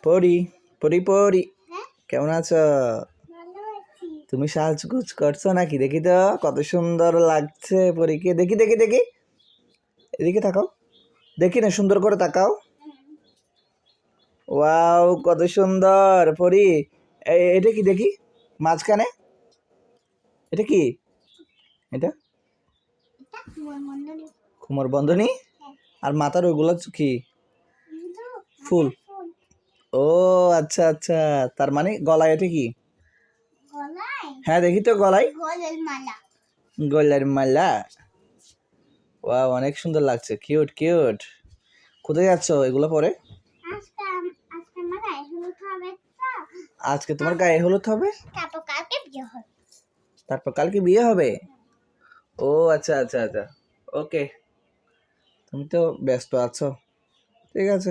পরি পরি পরি কেমন আছো? তুমি সাজগুজ করছো নাকি? দেখি তো কত সুন্দর লাগছে পরীকে। দেখি দেখি দেখি, এদিকে তাকাও, দেখি না, সুন্দর করে তাকাও। ওয়াও, কত সুন্দর পরি। এটা কি দেখি মাঝখানে? এটা কি? এটা কুমার বন্ধনী। আর মাথার ওইগুলো কি? ফুল। ও আচ্ছা আচ্ছা, তার মানে গলায় এটা কি? হ্যাঁ দেখি তো, গলায় গলার মালা। ওয়াও, অনেক সুন্দর লাগছে, কিউট কিউট। কোথায় যাচ্ছ এগুলো পরে? আজকে তোমার গায়ে হলুদ হবে, তারপর কালকে বিয়ে হবে। ও আচ্ছা আচ্ছা আচ্ছা, ওকে। তুমি তো ব্যস্ত আছো, ঠিক আছে।